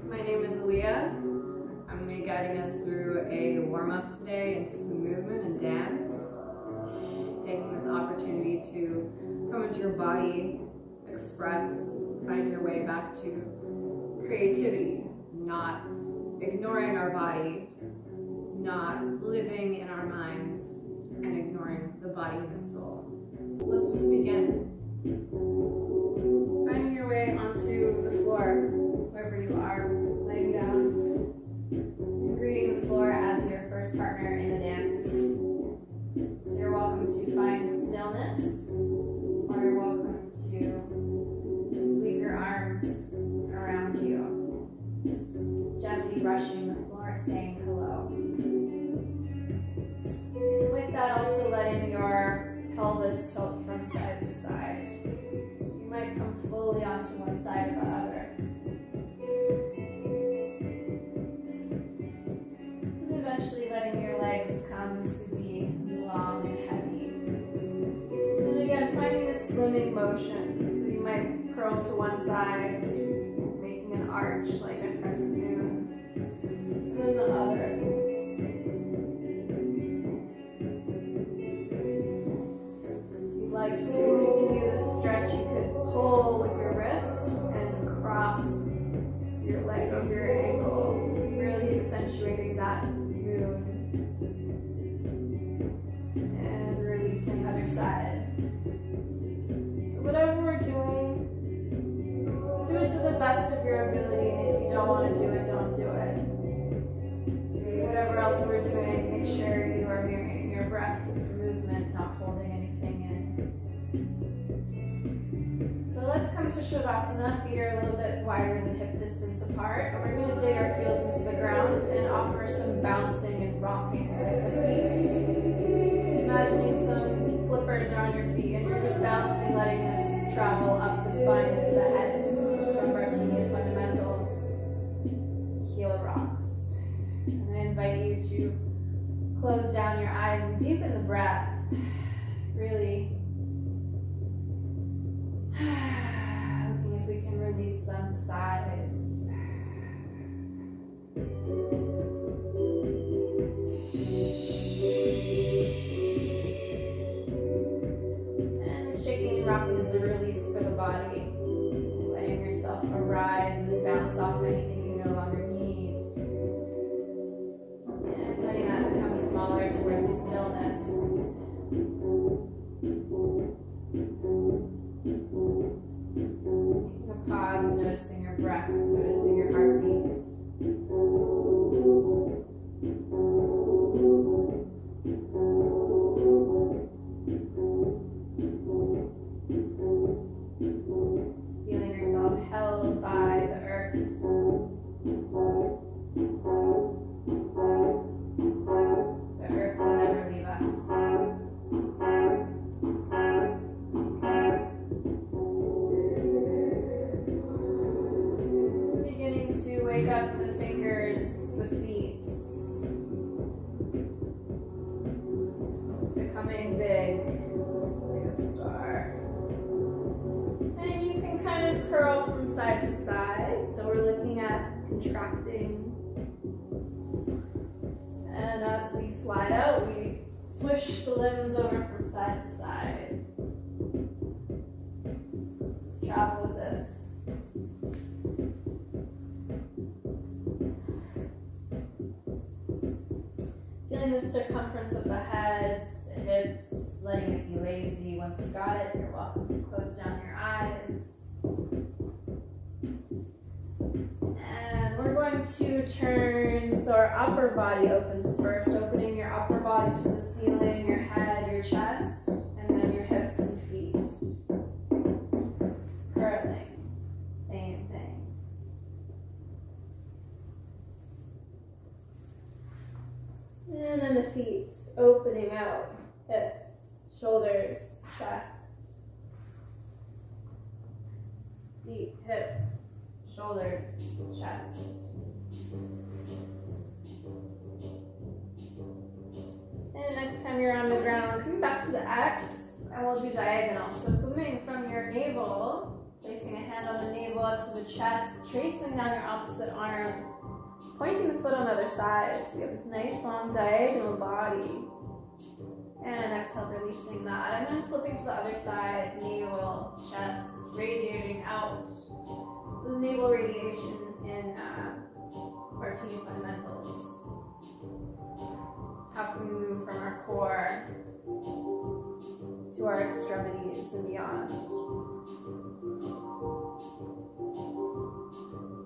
My name is Aalia. I'm going to be guiding us through a warm-up today into some movement and dance. Taking this opportunity to come into your body, express, find your way back to creativity, not ignoring our body, not living in our minds, and ignoring the body and the soul. Let's just begin. Finding your way onto the floor, wherever you are, laying down, and greeting the floor as your first partner in the dance. So you're welcome to find stillness, or you're welcome to sweep your arms around you, just gently brushing the floor, saying hello. And with that, also letting your pelvis tilt from side to side. So you might come fully onto one side or the other. And eventually letting your legs come to be long and heavy. And again, finding this swimming motion. So you might curl to one side, making an arch like a crescent moon. And then the other. Like to continue this stretch, you could pull with your wrist and cross your leg over your ankle, really accentuating that moon. And releasing other side. So whatever we're doing, do it to the best of your ability. And if you don't want to do it, don't do it. Whatever else we're doing, make sure you are mirroring your breath with your movement, not holding anything in. So let's come to Shavasana. Feet are a little bit wider than hip distance apart. And we're going to dig our heels into the ground and offer some bouncing and rocking with the feet. Imagining some flippers are on your feet and you're just bouncing, letting this travel up the spine into the head. This is from Bartenieff Fundamentals. Heel rocks. And I invite you to close down your eyes and deepen the breath. Really looking if we can release some sighs. And the shaking and rocking is a release for the body. Letting yourself arise and bounce off anything you no longer need. And letting that become smaller towards stillness. Taking a pause and noticing your breath, noticing your heartbeat. Feeling yourself held by the earth. The earth will never leave us. To wake up the fingers, the feet, becoming big, like a star. And you can kind of curl from side to side. So we're looking at contracting. And as we slide out, we swish the limbs over from side to side. Just travel with this. Feeling the circumference of the head, the hips, letting it be lazy. Once you got it, you're welcome to close down your eyes. And we're going to turn, so our upper body opens first, opening your upper body to the ceiling, your head, your chest, and then your hips and feet. Curling, same thing. And then the feet opening out, hips, shoulders, chest, feet, hip, shoulders, chest. And next time you're on the ground, coming back to the X, and we'll do diagonal. So swimming from your navel, placing Placing a hand on the navel up to the chest, tracing down your opposite arm, pointing the foot on the other side. So we have this nice long diagonal body. And exhale, releasing that. And then flipping to the other side, navel, chest, radiating out. This is navel radiation in Bartenieff Fundamentals. How can we move from our core to our extremities and beyond?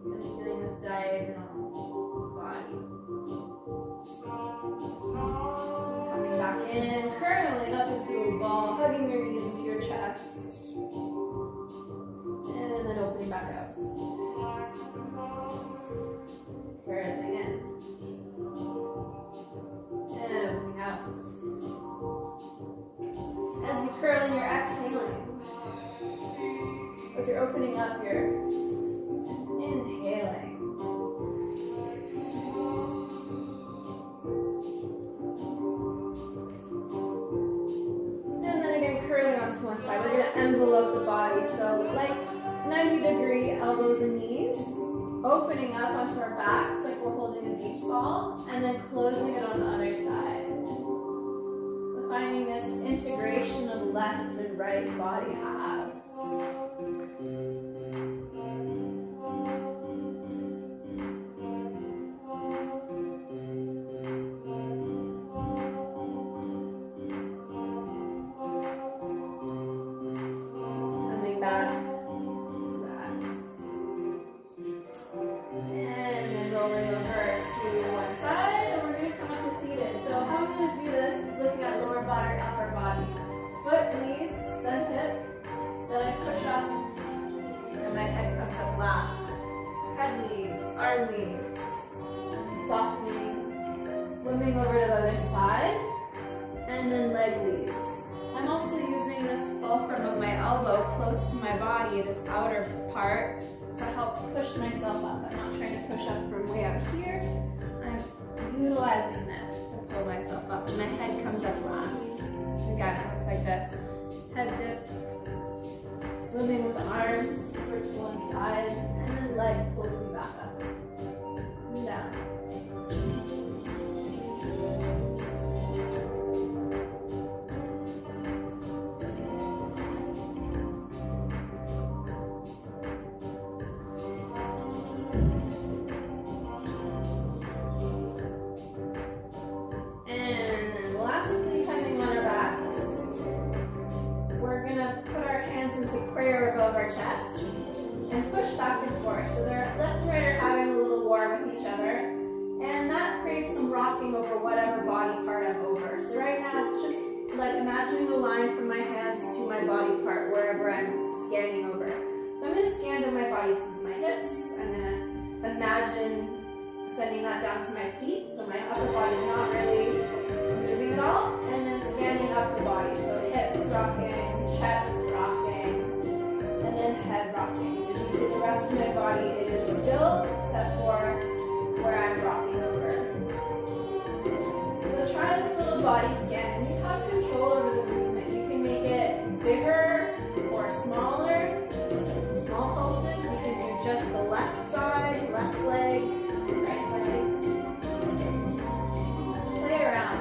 And feeling this diagonal body. Coming back in, curling up into a ball, hugging your knees into your chest. And then opening back out. Curling in. And opening out. As you curl in, you're exhaling. As you're opening up, you're inhaling. And then again, curling onto one side. We're going to envelope the body. So like 90-degree elbows and knees. Opening up onto our backs like we're holding a beach ball, and then closing it on the other side. So finding this integration of left and right body halves. Coming back. Rolling over to one side, and we're going to come up to seated. So how I'm going to do this is looking at lower body, upper body. Foot leads, then hip, then I push up, and my head comes up last. Head leads, arm leads, softening, swimming over to the other side, and then leg leads. I'm also using this fulcrum of my elbow close to my body, this outer part, to help push myself up. I'm not trying to push up from way out here. I'm utilizing this to pull myself up, and my head comes up last. So again, it looks like this. Head dip, swimming with the arms over to one side, and then leg pulls me back up and down. Prayer above our chest and push back and forth. So they're left and right are having a little war with each other, and that creates some rocking over whatever body part I'm over. So right now it's just like imagining a line from my hands to my body part wherever I'm scanning over. So I'm going to scan down my body. This is my hips. I'm going to imagine sending that down to my feet, so my upper body's not really moving at all, and then scanning up the body. So hips rocking, chest rocking, and then head rocking. As you see, the rest of my body is still, except for where I'm rocking over. So try this little body scan, and you have control over the movement. You can make it bigger or smaller, small pulses. You can do just the left side, left leg, right leg. Play around.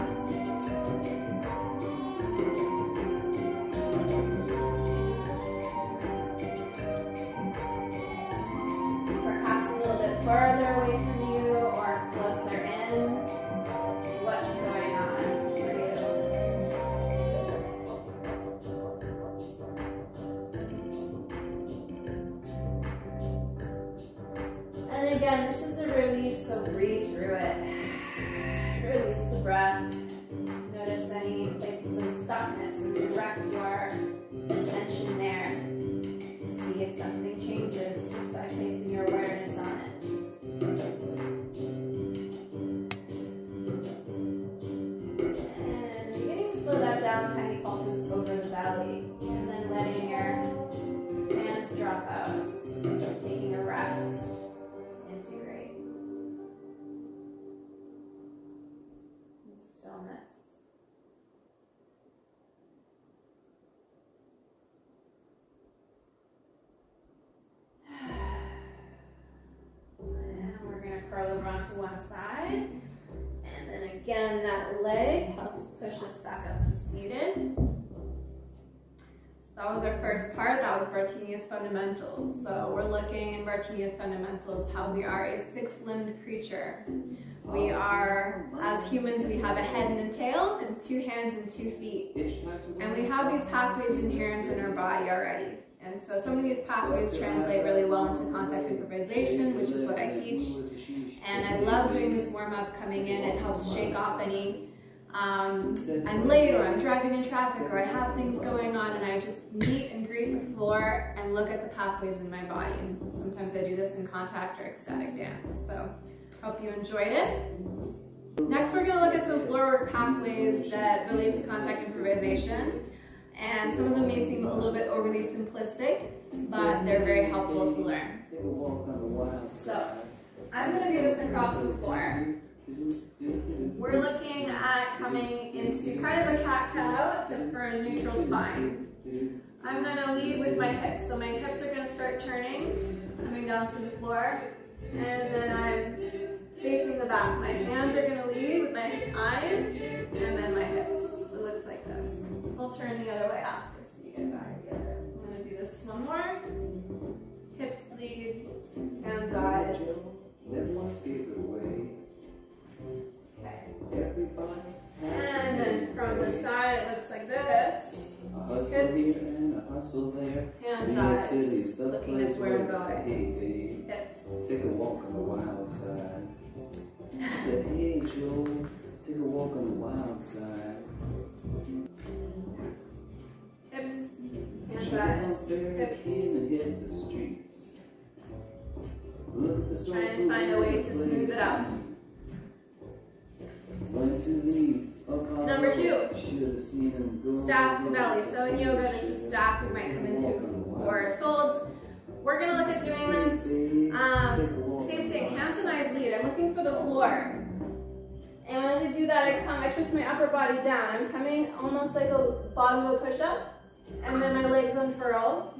Farther away from you or closer in. What's going on for you? And again, this is a release, so breathe through it. Release the breath. Notice any places of stuckness and direct your attention there. See if something changes just by placing your awareness on it. And beginning to slow that down, tiny pulses over the belly, and then letting your hands drop out, taking a rest to integrate. And stillness. curl over onto one side. And then again, that leg helps push us back up to seated. That was our first part. That was Bartenieff Fundamentals. So we're looking in Bartenieff Fundamentals how we are a six-limbed creature. We are, as humans, we have a head and a tail and 2 hands and 2 feet. And we have these pathways inherent in our body already. And so some of these pathways translate really well into contact improvisation, which is what I teach. And I love doing this warm-up coming in. It helps shake off any, I'm late or I'm driving in traffic or I have things going on, and I just meet and greet the floor and look at the pathways in my body. And sometimes I do this in contact or ecstatic dance. So hope you enjoyed it. Next, we're going to look at some floorwork pathways that relate to contact improvisation. And some of them may seem a little bit overly simplistic, but they're very helpful to learn. So, I'm going to do this across the floor. We're looking at coming into kind of a cat-cow, except for a neutral spine. I'm going to lead with my hips. So my hips are going to start turning, coming down to the floor, and then I'm facing the back. My hands are going to lead with my eyes, and then my hips. It looks like this. I'll turn the other way after so you get back together. I'm going to do this one more. Hips lead, hands eyes. Okay. And then from the side it looks like this. Hips, hands eyes, looking at where I'm going. Hips. Take a walk on the wild side. Said, hey Joe, take a walk on the wild side. Hips, hands eyes, hips. Hit the streets. Look at the try and find a way to smooth it out. Number 2, staff to belly. So in yoga, this is staff. We might come into or folds. We're going to look at doing this. Same thing, hands and eyes lead. I'm looking for the floor. And as I do that, I twist my upper body down. I'm coming almost like a bottom of a push-up. And then my legs unfurl.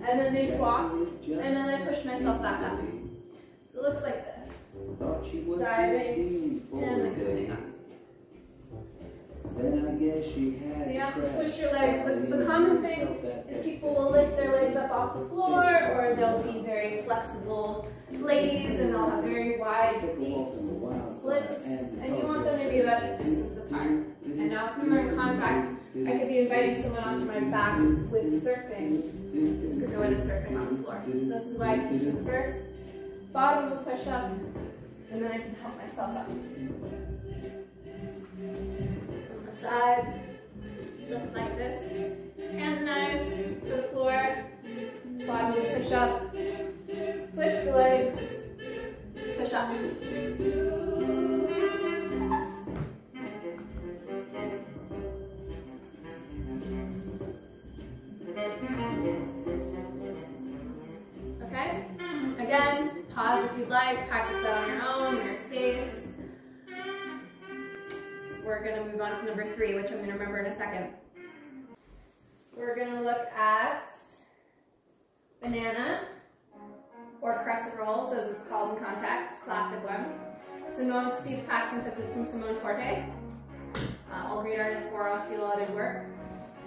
And then they swap. And then I push myself back up. So it looks like this. Diving and then coming up. So you have to switch your legs. The common thing is people will lift their legs up off the floor, or they'll be very flexible ladies and they'll have very wide feet splits, and you want them to be about a distance apart. And now if we were in contact, I could be inviting someone onto my back with surfing. Just could go into surfing on the floor. So this is why I teach this first. Bottom of a push-up, and then I can help myself up. On the side, looks like this. Hands and eyes to the floor. Bottom of a push-up. Switch the legs. Push up. Okay? Again, pause if you'd like. Practice that on your own, in your space. We're going to move on to number 3, which I'm going to remember in a second. We're going to look at banana, or crescent rolls, as it's called in contact, classic one. Steve Paxton took this from Simone Forte. All great artists steal others' work.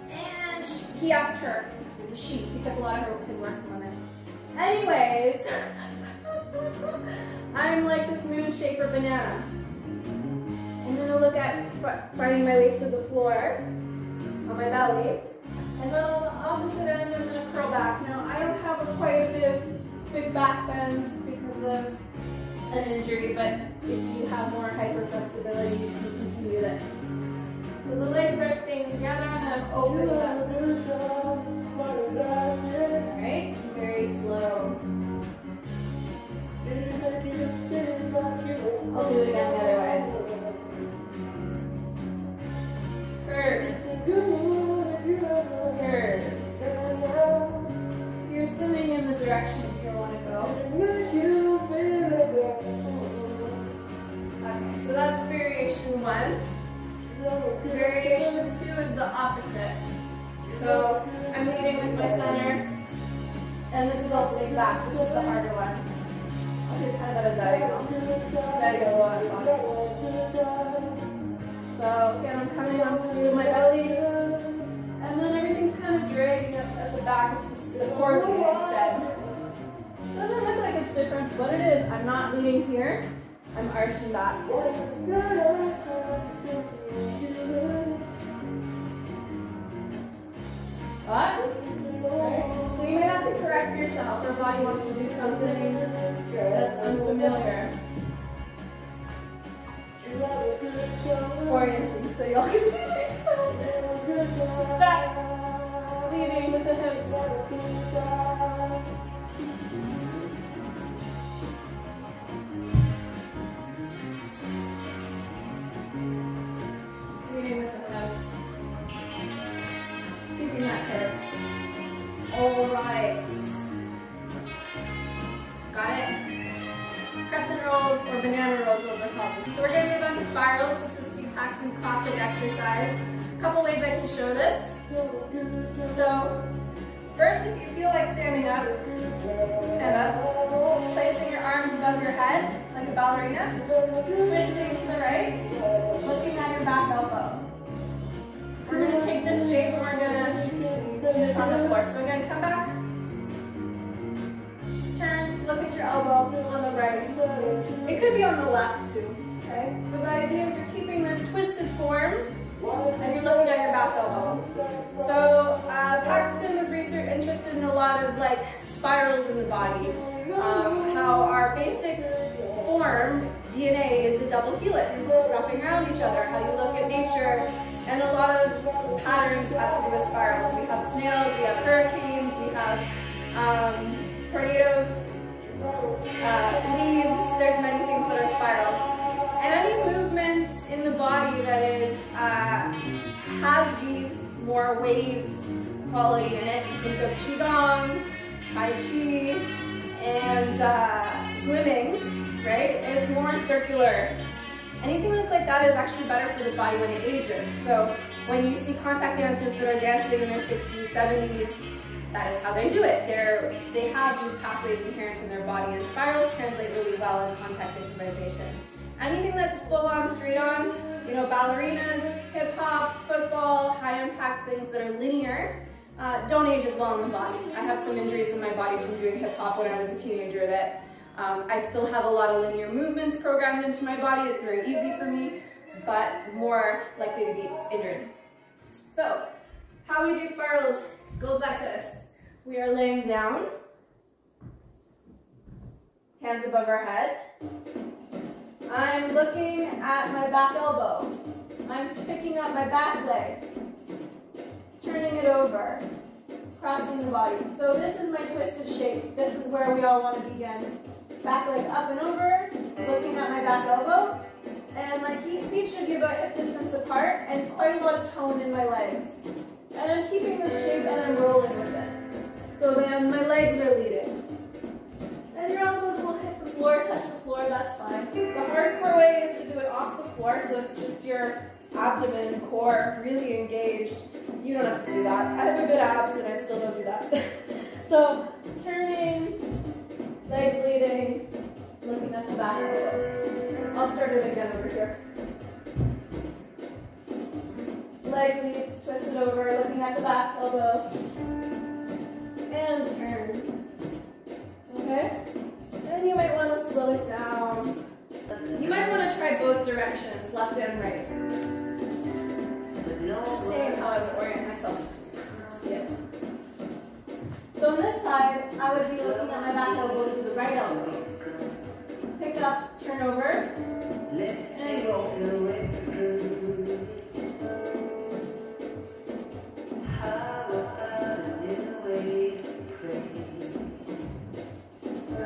And he asked her, he took a lot of his work from women. Anyways, I'm like this moon shape or banana. I'm going to look at finding my way to the floor on my belly. And then on the opposite end, I'm going to curl back. Now, I don't have quite a big back bend because of an injury, but if you have more hyper flexibility, you can continue this. So the legs are staying together and I'm opening up. Alright, very slow. I'll do it again the other way. Curve. Curve. So you're swimming in the direction you want to go. Okay, so that's variation 1. Variation 2 is the opposite. So I'm leading with my center, and this is also the back. This is the harder one. actually kind of at a diagonal line. So again, I'm coming onto my belly, and then everything's kind of dragging up at the back. It's the core leading instead. Doesn't look like it's different, but it is. I'm not leading here. I'm arching back. What? Okay. So you may have to correct yourself. Your body wants to do something that's unfamiliar. Orienting so y'all can see back, leading with the hips. Leading with the hips. Keeping that curve. All right. Got it? Crescent rolls or banana rolls, those are called. So we're going to move on to spirals. This is Steve Paxton's classic exercise. A couple ways I can show this. So first, if you feel like standing up, stand up. Placing your arms above your head like a ballerina. Twisting to the right. Looking at your back elbow. We're going to take this shape and we're going to do this on the floor. So we're going to come back. Turn, look at your elbow on the right. It could be on the left too, okay? But the idea is you're keeping this twisted form and you're looking at your back elbow. So Paxton was interested in a lot of like spirals in the body. How our basic form, DNA, is a double helix, wrapping around each other. How you look at nature, and a lot of patterns have to do with spirals. We have snails, we have hurricanes, we have tornadoes, leaves, there's many things that are spirals. And any movement in the body that is has these more waves quality in it. You think of Qigong, Tai Chi, and swimming, right? And it's more circular. Anything that's like that is actually better for the body when it ages. So when you see contact dancers that are dancing in their 60s, 70s, that is how they do it. They have these pathways inherent in their body, and spirals translate really well in contact improvisation. Anything that's full on, straight on, you know, ballerinas, hip hop, football, high impact things that are linear, don't age as well in the body. I have some injuries in my body from doing hip hop when I was a teenager that I still have a lot of linear movements programmed into my body. It's very easy for me, but more likely to be injured. So, how we do spirals goes like this. We are laying down, hands above our head. I'm looking at my back elbow. I'm picking up my back leg, turning it over, crossing the body. So this is my twisted shape. This is where we all want to begin. Back leg up and over, looking at my back elbow. And my feet should be about hip distance apart and quite a lot of tone in my legs. And I'm keeping this shape and I'm rolling with it. So then my legs are leading. And your elbows will hit the floor, touch the floor, that's fine. The hardcore way is to do it off the floor, so it's just your abdomen and core really engaged. You don't have to do that. I have a good abs and I still don't do that. So turning, legs leading, looking at the back elbow. I'll start it again over here. Leg leads, twist it over, looking at the back elbow. And turn. Okay? And you might want to slow it down. You might want to try both directions, left and right. Just seeing how I would orient myself. Yeah. So on this side, I would be looking at my back elbow to the right elbow. Pick up, turn over, and roll.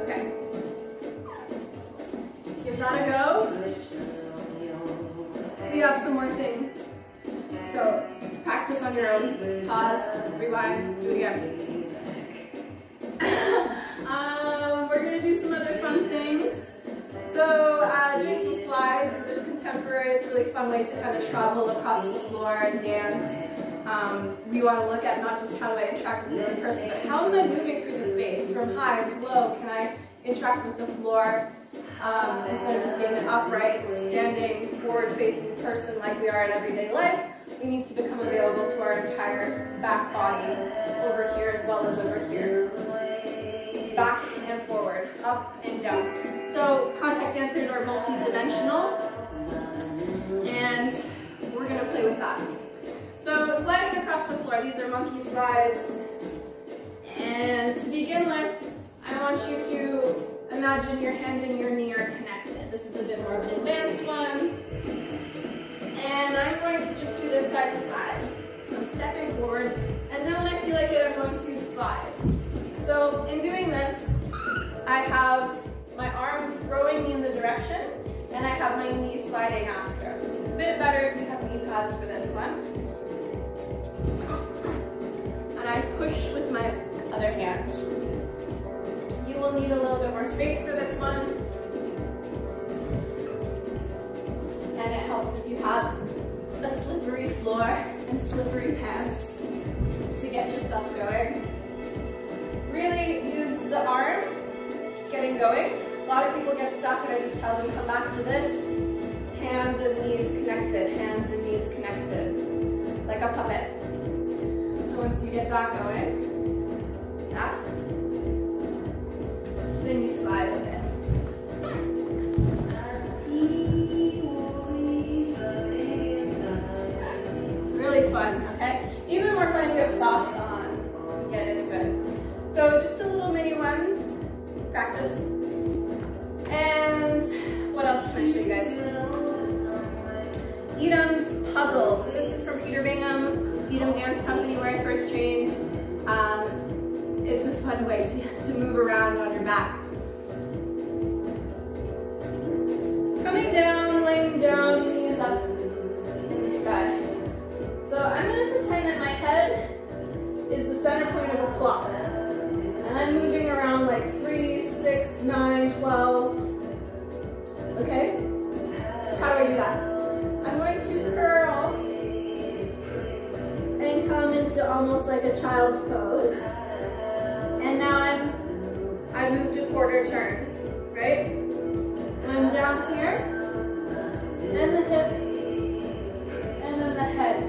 Okay. Give that a go. We have some more things. So practice on your own. Pause, rewind, do it again. We're going to do some other fun things. So doing some slides. These are contemporary. It's a really fun way to kind of travel across the floor and dance. We want to look at not just how do I interact with the other person, but how am I moving through the space from high to low? Can I interact with the floor instead of just being an upright, standing, forward-facing person like we are in everyday life. We need to become available to our entire back body, over here as well as over here. Back and forward, up and down. So contact dancers are multi-dimensional, and we're going to play with that. So sliding across the floor, these are monkey slides. And to begin with, I want you to imagine your hand and your knee are connected. This is a bit more of an advanced one. And I'm going to just do this side to side. So I'm stepping forward, and then when I feel like it, I'm going to slide. So in doing this, I have my arm throwing me in the direction, and I have my knee sliding after. It's a bit better if you have knee pads for this one. And I push with my other hand. You will need a little bit more space for this one. And it helps if you have a slippery floor and slippery pants to get yourself going. Really use the arm getting going. A lot of people get stuck and I just tell them come back to this. Hands and knees connected, hands and knees connected, like a puppet. So once you get that going, yeah, then you slide with it. Really fun, okay? Even more fun if you have socks on. Get into it. So just a little mini one. Practice. And what else can I show you guys? Edam's puzzle. So this is from Peter Bingham, Edam Dance Company, where I first trained. It's a fun way to move around on your back. Coming down, laying down, knees up in the sky. So I'm going to pretend that my head is the center point of a clock. And I'm moving around like 3, 6, 9, 12. Okay? How do I do that? I'm going to curl and come into almost like a child's pose. And now I moved a quarter turn, right? So I'm down here, and the hips, and then the head.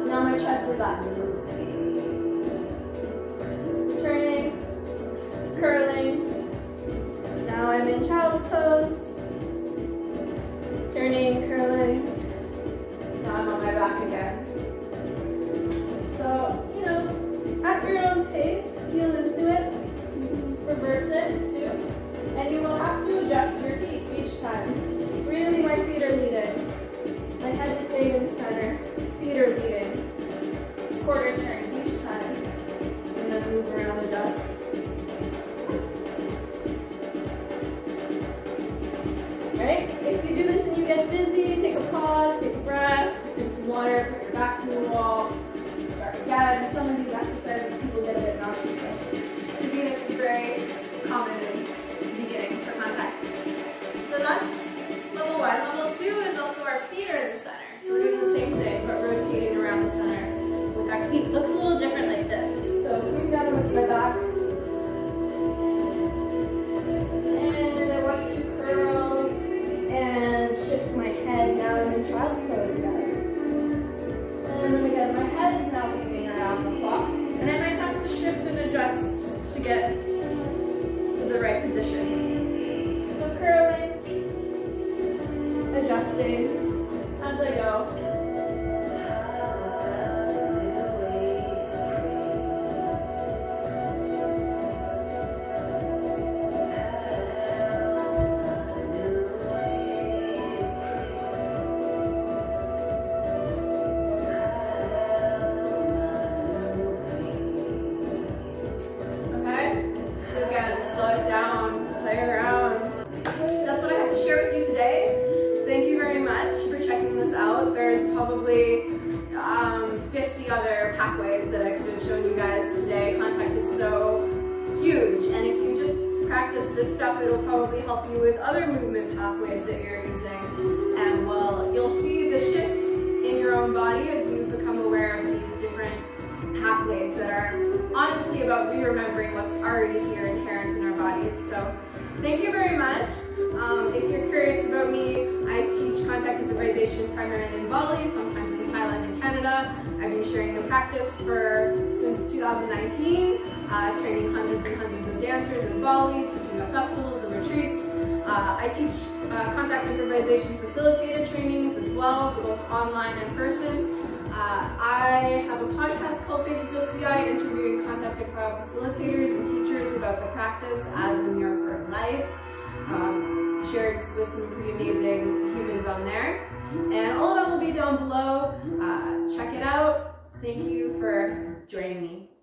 Now my chest is up. Turning, curling. Now I'm in child's pose. Turning, curling. Now I'm on my back again. So, you know, at your own pace, feel into it. Reverse it too. And you will have to adjust your feet each time. Really, my feet are leading. My head is staying in the center. Feet are leading. Quarter turns each time. And then move around, adjust. Right? If you do this and you get dizzy, take a pause, take a breath, drink some water, put your back to the wall, start again. Some of these exercises people get a bit nauseous with. Dizziness is very common in the beginning for contact. So that's level 1. Level 2 is also our feet are in the center. So we're doing the same thing, but rotating around the center with our feet. Looks a little different like this. So coming down onto my back. And I want to curl and shift my head. Now I'm in child's pose again. And then again, my head is now moving around the clock. And I might have to shift and adjust to get to the right position. So curling, adjusting as I go. There's probably 50 other pathways that I could have shown you guys today. Contact is so huge, and if you just practice this stuff, it'll probably help you with other movement pathways that you're using. And well, you'll see the shifts in your own body as you become aware of these different pathways that are honestly about re-remembering what's already here inherent in our bodies. So thank you very much. If you're curious about me, I teach contact improvisation primarily in Bali, sometimes in Thailand and Canada. I've been sharing the practice since 2019, training hundreds and hundreds of dancers in Bali, teaching at festivals and retreats. I teach contact improvisation facilitator trainings as well, both online and person. I have a podcast called Faces of CI, interviewing contact improv facilitators and teachers about the practice as a mirror for life. Shared with some pretty amazing humans on there. And all of that will be down below. Check it out. Thank you for joining me.